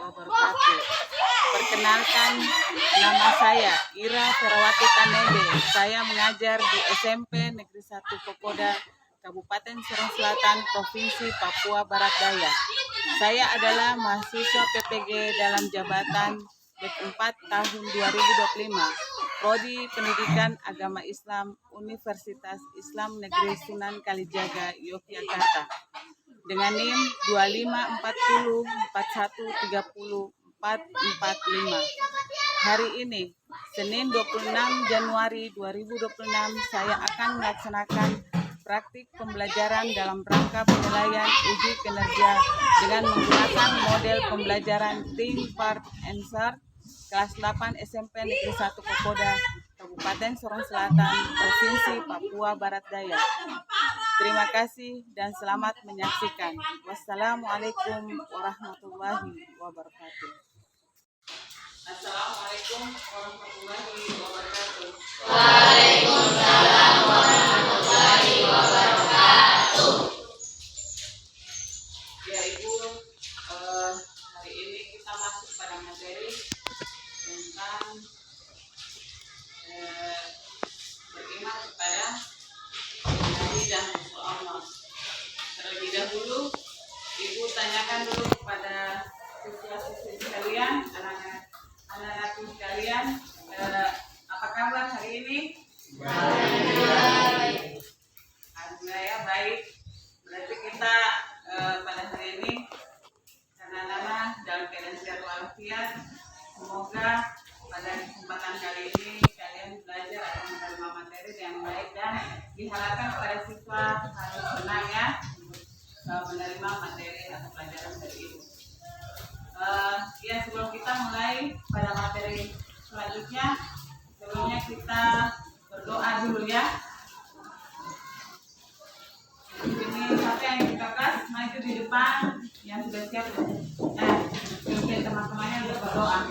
wabarakatuh. Perkenalkan, nama saya Ira Ferawati Tanebe. Saya mengajar di SMP Negeri 1 Kokoda, Kabupaten Sorong Selatan, Provinsi Papua Barat Daya. Saya adalah mahasiswa PPG dalam jabatan BEP 4 tahun 2025, Prodi Pendidikan Agama Islam Universitas Islam Negeri Sunan Kalijaga, Yogyakarta, dengan NIM 2540413045. Hari ini, Senin 26 Januari 2026, saya akan melaksanakan praktik pembelajaran dalam rangka penilaian uji kinerja dengan menggunakan model pembelajaran Think, Part, Answer kelas 8 SMP Negeri 1 Kokoda, Kabupaten Sorong Selatan, Provinsi Papua Barat Daya. Terima kasih dan selamat menyaksikan. Wassalamualaikum warahmatullahi wabarakatuh. Assalamualaikum warahmatullahi wabarakatuh. Waalaikumsalam warahmatullahi wabarakatuh. Ya Ibu, hari ini kita masuk pada materi tentang beriman kepada Nabi dan Rasul Allah. Terlebih dahulu, Ibu tanyakan dulu kepada siswa-siswi sekalian, anak-anak sekalian, apa kabar hari ini? Baik. Alhamdulillah baik. Berarti kita pada hari ini karena dalam keadaan sehat walafiat, semoga pada kesempatan kali ini kalian belajar atau menerima materi yang baik dan diharapkan pada siswa harus senang ya menerima materi atau pelajaran dari Ibu. Ya sebelum kita mulai pada materi selanjutnya, sebelumnya kita berdoa dulu ya. Ini siapa yang kakak maju di depan yang sudah siap, mungkin teman-temannya untuk berdoa.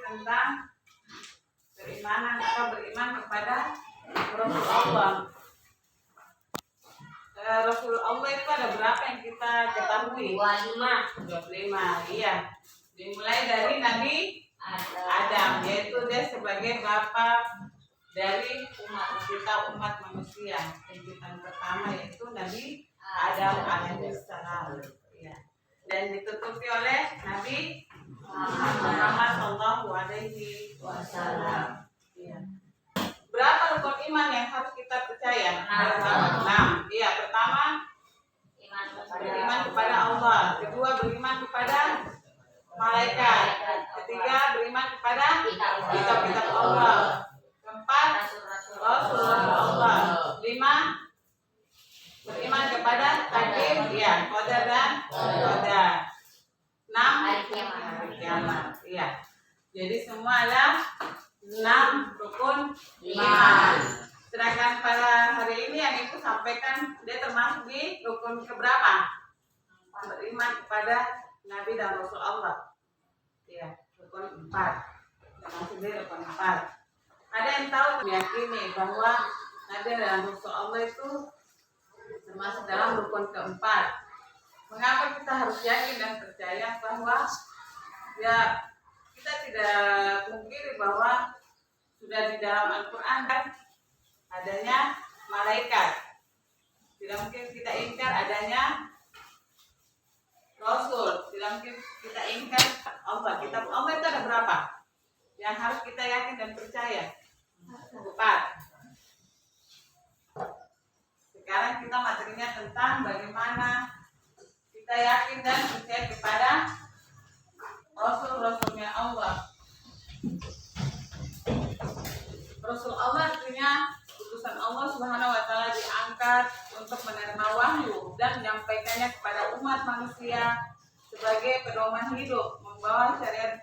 Tentang beriman kepada Rasul Allah. Rasul Allah itu ada berapa yang kita ketahui? 25. Iya. Dimulai dari Nabi Adam, yaitu dia sebagai bapak dari umat manusia. Penciptaan pertama yaitu Nabi Adam alaihissalam. Ya. Dan ditutupi oleh Nabi Muhammad sallallahu alaihi wasallam. Ya. 6. Iya, pertama beriman kepada Allah, kedua beriman kepada malaikat, ketiga beriman kepada kitab-kitab Allah, keempat Rasul-Rasul Allah, 5 beriman kepada takdir, ya, qadar dan qadar. 6 hari kiamat. Iya. Jadi semua ada 6 rukun iman. Sedangkan pada hari ini yang Ibu sampaikan dia termasuk di rukun keberapa? Beriman kepada Nabi dan Rasul Allah. Iya, rukun 4. Termasuk di rukun 4. Ada yang tahu meyakini bahwa Nabi dan Rasul Allah itu termasuk dalam rukun keempat. Mengapa kita harus yakin dan percaya bahwa ya kita tidak pungkiri bahwa sudah di dalam Al-Quran kan adanya malaikat. Tidak mungkin kita ingkar adanya Rasul. Tidak mungkin kita ingkar Allah. Kitab Allah itu ada berapa? Yang harus kita yakin dan percaya? 4. Sekarang kita materinya tentang bagaimana kita yakin dan percaya kepada Rasul-Rasulnya Allah. Rasul Allah artinya utusan Allah Subhanahu wa Ta'ala diangkat untuk menerima wahyu dan menyampaikannya kepada umat manusia sebagai pedoman hidup, membawa syariat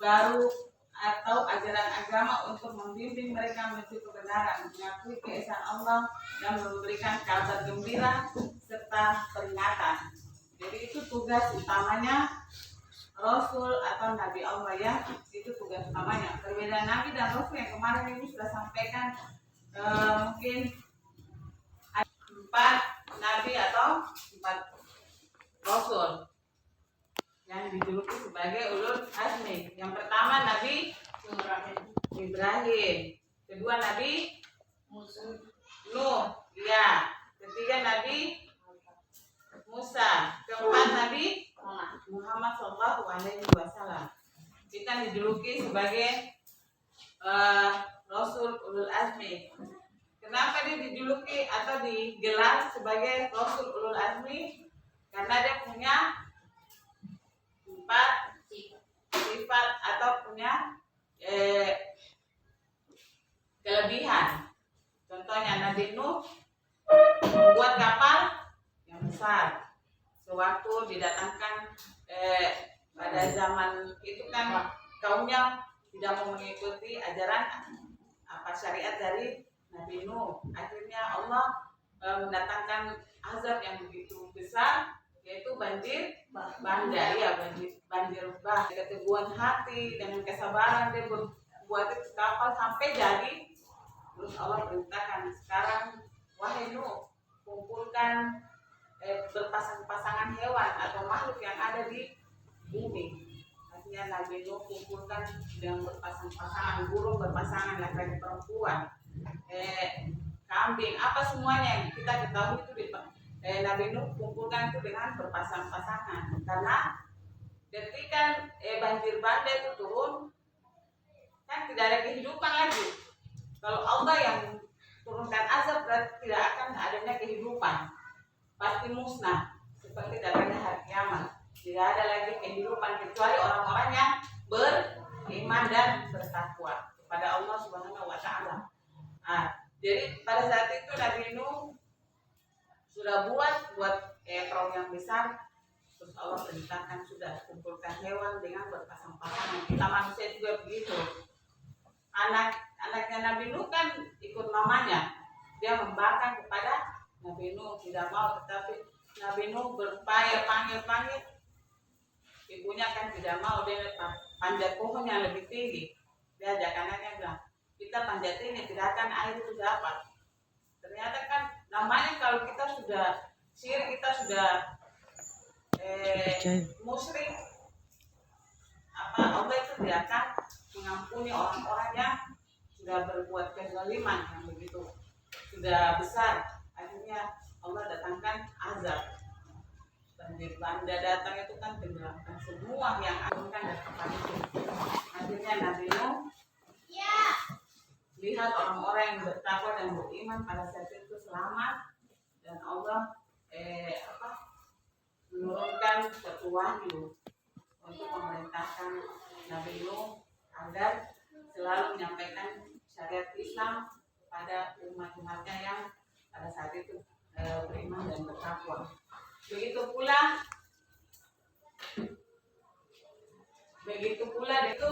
baru atau ajaran agama untuk membimbing mereka menuju kebenaran, mengakui keesaan Allah dan memberikan kabar gembira serta peringatan. Jadi itu tugas utamanya Rasul atau Nabi Allah, ya, itu tugas utamanya. Perbedaan Nabi dan Rasul yang kemarin ini sudah sampaikan, mungkin 4 Nabi atau 4 Rasul yang dijuluki sebagai ulul azmi. Yang pertama Nabi Ibrahim, kedua Nabi Nuh, ya, ketiga Nabi Musa, keempat Nabi Muhammad SAW. Kita dijuluki sebagai Rasul ulul azmi. Kenapa dia dijuluki atau digelar sebagai Rasul ulul azmi? Karena dia punya 4 sifat atau punya kelebihan. Contohnya Nabi Nuh membuat kapal yang besar. Sewaktu didatangkan pada zaman itu kan kaumnya tidak mau mengikuti ajaran syariat dari Nabi Nuh. Akhirnya Allah mendatangkan azab yang begitu besar, yaitu banjir bandar, ya, banjir bah. Keteguhan hati dengan kesabaran dia buat itu kapal sampai jadi. Terus Allah perintahkan, sekarang wahai Nuh, kumpulkan berpasang-pasangan hewan atau makhluk yang ada di bumi. Akhirnya Nabi Nuh kumpulkan dengan berpasang-pasangan, burung berpasangan, laki-laki perempuan, kambing, apa semuanya yang kita ketahui itu Nabi Nuh kumpulkan itu dengan berpasang-pasangan. Karena ketika banjir bandang itu turun, kan tidak ada kehidupan lagi. Kalau Allah yang turunkan azab, berarti tidak akan adanya kehidupan, pasti musnah, seperti datangnya hari kiamat. Tidak ada lagi kehidupan kecuali orang-orang yang beriman dan bertakwa kepada Allah Subhanahu wa Ta'ala. Jadi pada saat itu Nabi Nuh sudah buat perahu yang besar. Terus Allah perintahkan sudah kumpulkan hewan dengan berpasang-pasangan. Kita manusia juga begitu. Anaknya Nabi Nuh kan ikut mamanya. Dia membangkang kepada Nabi Nuh, tidak mau, tetapi Nabi Nuh berupaya panggil. Ibunya kan tidak mau, dia panjat pohon yang lebih tinggi. Dia ajak anaknya bilang, kita panjat ini, tidak akan air itu dapat. Ternyata kan namanya kalau kita sudah syirik, kita sudah musyrik, Allah itu tidak akan mengampuni orang-orang yang sudah berbuat kezaliman yang begitu sudah besar. Akhirnya Allah datangkan azab. Banjir bandang datang itu kan tenggelamkan semua yang agunkan dan tempat itu. Akhirnya Nabi Nuh lihat orang-orang yang bertakwa dan beriman pada saat itu selamat dan Allah menurunkan suatu wahyu untuk memerintahkan Nabi Nuh agar selalu menyampaikan syariat Islam kepada umat-umatnya yang pada saat itu beriman dan bertakwa. Begitu pula itu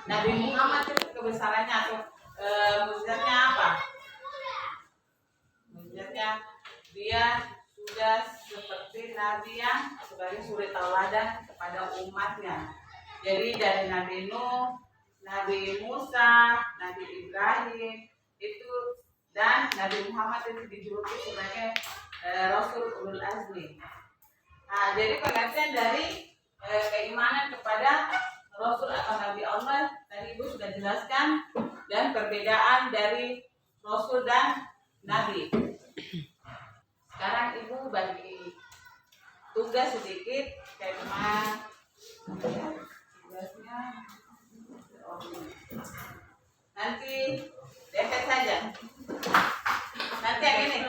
Nabi Muhammad itu kebesarannya atau mujizatnya apa? Mujizatnya dia sudah seperti Nabi yang sebagai suri tauladan kepada umatnya. Jadi dari Nabi Nuh, Nabi Musa, Nabi Ibrahim itu dan Nabi Muhammad itu dijuluki sebagai Rasul Ulul Azmi. Nah, jadi pengertian dari keimanan kepada Rasul atau Nabi Allah tadi Ibu sudah jelaskan, dan perbedaan dari Rasul dan Nabi. Sekarang Ibu bagi tugas sedikit kayak tugasnya nanti dekat saja. Nanti yang ini.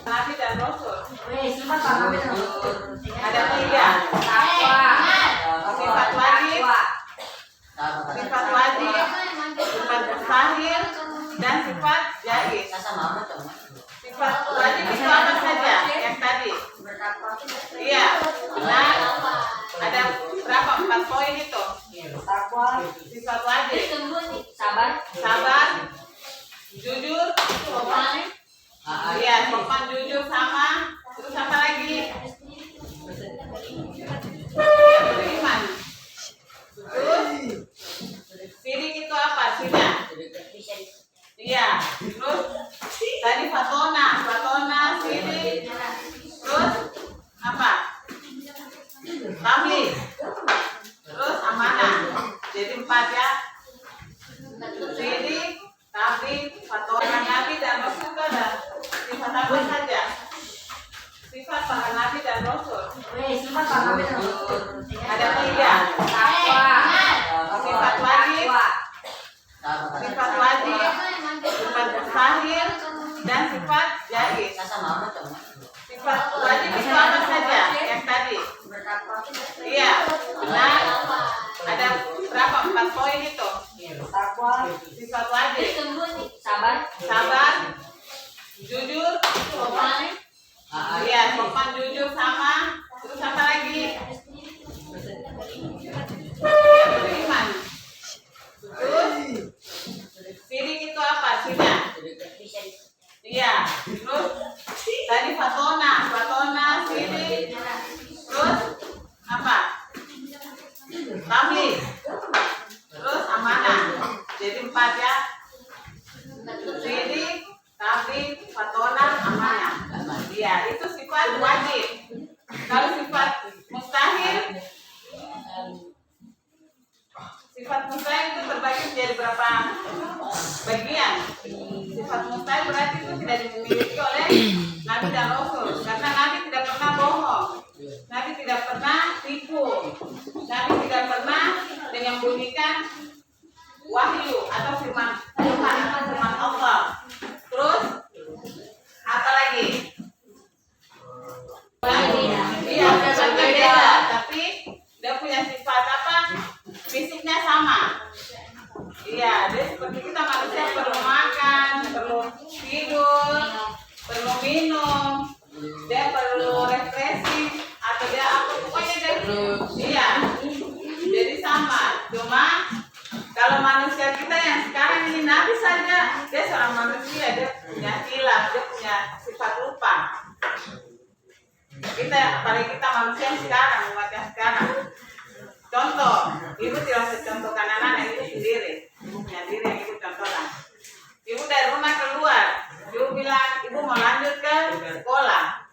Nabi dan Rasul. Ada tiga. Sifat wajib, sifat mustahil, dan sifat jaiz. Sifat wajib itu apa saja yang tadi? Iya. Nah, ada berapa? 4 poin itu. Sifat wajib. Sabar, jujur, sopan. Iya, sopan, jujur, sama. Terus apa lagi? Beriman. Terus sirik itu apa? Sirik. Iya. Terus tadi fatona, sirik. Terus apa? Tamliz. Terus amanah. Jadi 4 ya. Sirik, tamliz, fatona. Nabi dan Rasul itu ada sifat apa saja? Sifat para Nabi dan Rasul. Ada 3. Sifat wajib, sifat mustahil, dan sifat jaiz. Sifat wajib itu apa saja yang tadi? Iya. Nah, ada berapa? 4 poin itu. Sifat wajib. Sabar, jujur, sopan. Iya, sopan, jujur, sama. Terus apa lagi? Beriman. Terus sirik itu apa? Sirik. Iya. Terus tadi fatona, sirik. Terus apa? Tamliz. Terus amanah. Jadi 4 ya. Sirik, tamliz, fatona, amanah. Iya, itu sifat wajib. Kalau sifat mustahil itu terbagi menjadi berapa bagian? Sifat mustahil berarti itu tidak dimiliki oleh Nabi dan Rasul, karena Nabi tidak pernah bohong, Nabi tidak pernah tipu, Nabi tidak pernah menyembunyikan wahyu atau firman Tuhan atau firman Allah. Terus apa lagi? Iya, berbeda, tapi dia punya sifat apa? Fisiknya sama. Iya, dia seperti kita manusia, perlu makan, perlu tidur, perlu minum, dia perlu refreshing atau dia apa, pokoknya dia iya. Jadi sama. Cuma kalau manusia kita yang sekarang ini Nabi saja dia kita manusia yang sekarang, umat yang sekarang. Contoh, ibu tidak contohkan anak-anak ibu sendiri, ibu punya diri yang ibu contohkan. Ibu dari rumah keluar, ibu bilang ibu mau lanjut ke sekolah.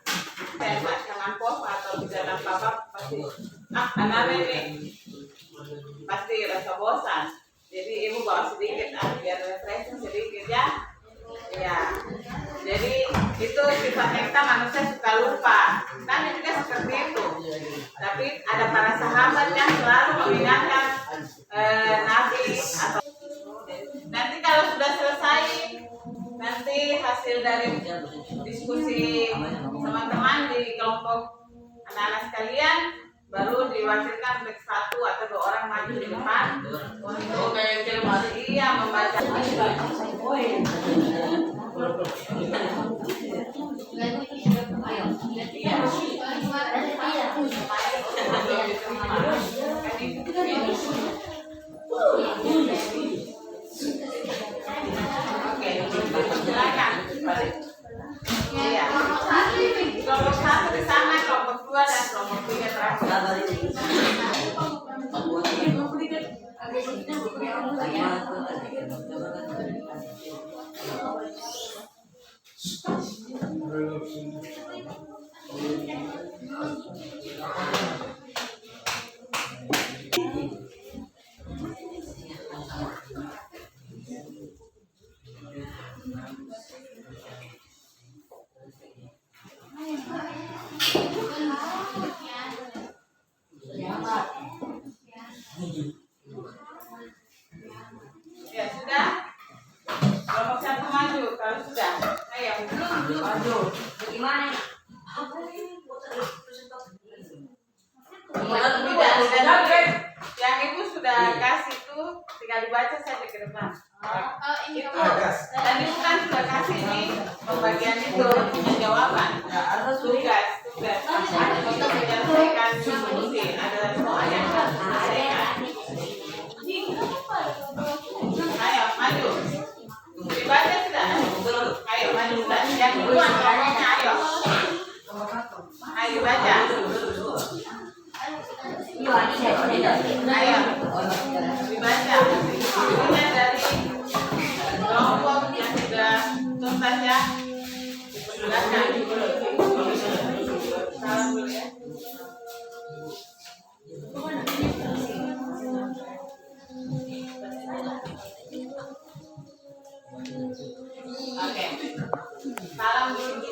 Saya jangan pos atau di dalam papa pasti anak-anak ini pasti rasa bosan. Jadi ibu bawa sedikit biar refreshing sedikit ya. Ya, jadi itu sifatnya kita manusia suka lupa. Kami juga seperti itu. Tapi ada para sahabat yang selalu mengingatkan Nabi atau nanti kalau sudah selesai, nanti hasil dari diskusi teman-teman di kelompok anak-anak sekalian baru diwakilkan oleh 1 atau 2 orang maju di depan untuk membaca. Silakan. Iya. Kelompok 1 di sana, kelompok 2 dan kelompok 3 terakhir. Ya sudah. Kelompok 1 maju. Kalau sudah, ayo maju. Bagaimana? Tidak. Yang ibu sudah kasih tuh tinggal dibaca saja ke depan. Itu. Dan ibu kan sudah kasih nih pembagian itu punya jawaban. Tugas. Untuk menyelesaikan solusi. Ada soal yang harus diselesaikan. Ayo maju. Dibaca sudah. Ayo maju sudah. Yang duluan kelompoknya ayo. Ayo baca. Ayo dibaca. Ini dari kelompok yang sudah tuntas ya. Silakan. Salam dulu ya. Oke. Salam dulu.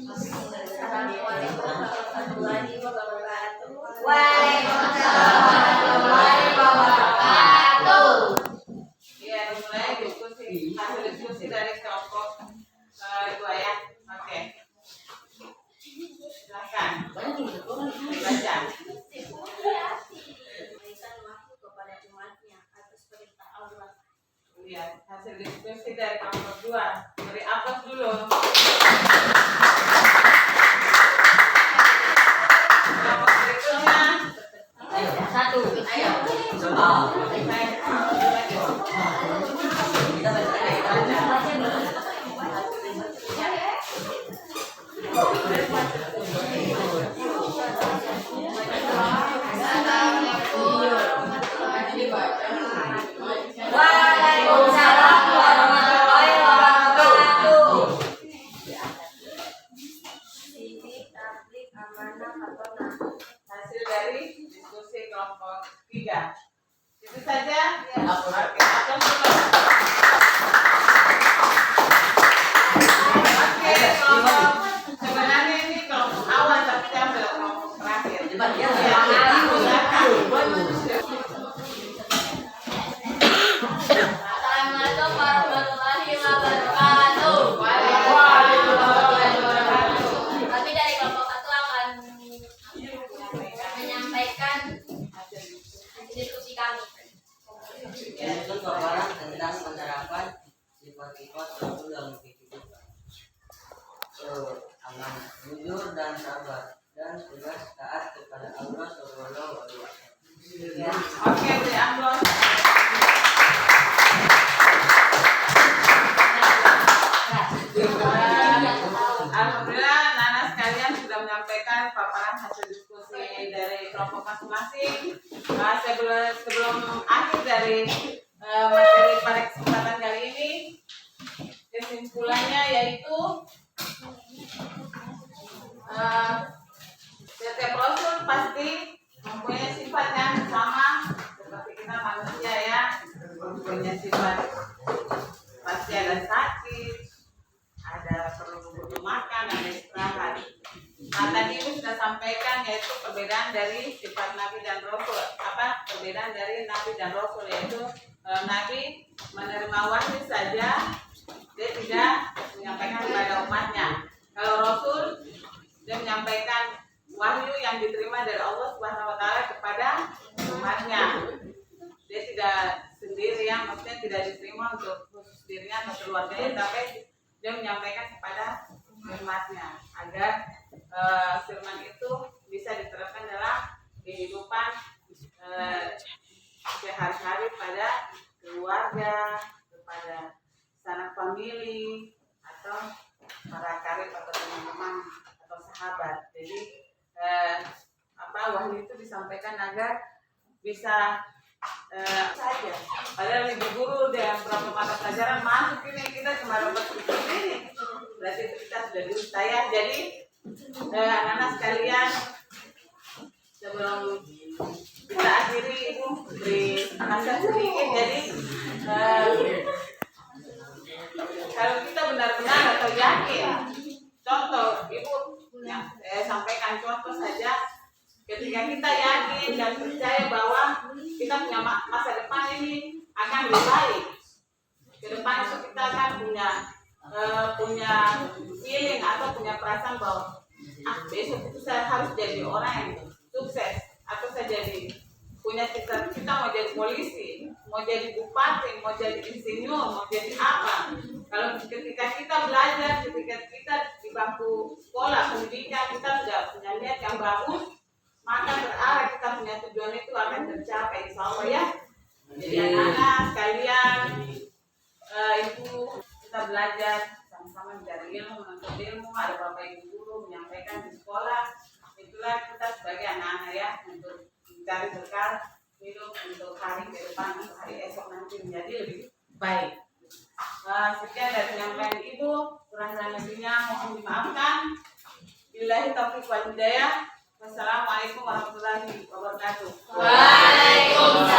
Assalamualaikum warahmatullahi wabarakatuh. Waalaikumsalam warahmatullahi wabarakatuh. Iya, mulai diskusi. Hasil diskusi dari kelompok 2 ya. Oke. Silakan. Baca. Ya, hasil diskusi dari kelompok 2. Beri aplaus dulu. Kelompok berikutnya. Ayo, 1. Ayo. Waalaikumsalam warahmatullahi wabarakatuh. Hasil dari diskusi kelompok 3. Itu saja. Oke, kelompok sebenarnya ini kelompok awal tapi kita adalah kelompok terakhir. Assalamualaikum warahmatullahi wabarakatuh. Kami dari kelompok 1 akan menyampaikan diskusi kami. Yaitu paparan tentang penerapan sifat-sifat Rasul dalam kehidupan. Amanah, jujur dan sabar, dan tugas taat kepada Allah Subhanahu wa Ta'ala. Oke, beri aplaus. Alhamdulillah, Nana sebelum akhir dari materi pada kesempatan kali ini, kesimpulannya yaitu setiap rasul pasti mempunyai sifat yang sama seperti kita manusia ya, mempunyai sifat pasti ada sakit, ada perlu butuh makan, ada istirahat. Nah tadi Ibu sudah sampaikan yaitu perbedaan dari sifat Nabi dan Rasul. Apa perbedaan dari Nabi dan Rasul, yaitu Nabi menerima wahyu saja, dia tidak menyampaikan kepada umatnya. Kalau Rasul dia menyampaikan wahyu yang diterima dari Allah Subhanahu Wa Taala kepada umatnya. Dia tidak sendiri, yang maksudnya tidak diterima untuk khusus dirinya atau keluarganya, tapi dia menyampaikan kepada umatnya agar firman itu bisa diterapkan dalam kehidupan sehari-hari pada keluarga, kepada sanak famili atau para karib atau teman-teman atau sahabat. Jadi wahyu itu disampaikan agar bisa saja. Padahal ibu guru dan beberapa mata pelajaran masuk ini kita cuma dapat seperti ini. Berarti itu kita sudah lulus saya. Jadi anak-anak sekalian, sebelum kita akhiri Ibu beri nasihat sedikit. Jadi kalau kita benar-benar atau yakin, contoh Ibu sampaikan contoh saja, ketika kita yakin dan percaya bahwa kita punya masa depan ini akan lebih baik, ke depan itu kita akan punya feeling atau punya perasaan bahwa besok itu saya harus jadi orang yang sukses, atau saya jadi punya cita-cita mau jadi polisi, mau jadi bupati, mau jadi insinyur, mau jadi apa. Kalau ketika kita belajar, ketika kita di bangku sekolah pendidikan, kita sudah punya niat yang bagus, maka berarti kita punya tujuan itu akan tercapai, insya Allah ya. Jadi anak-anak sekalian, Ibu kita belajar sama-sama mencari ilmu, menuntut ilmu, ada bapak ibu guru menyampaikan di sekolah. Itulah kita sebagai anak-anak ya, untuk mencari bekal hidup untuk hari ke depan, untuk hari esok nanti menjadi lebih baik. Sekian dari penyampaian Ibu, kurang lebihnya mohon dimaafkan. Billahi taufiq wal hidayah. Wassalamualaikum warahmatullahi wabarakatuh. Waalaikumsalam.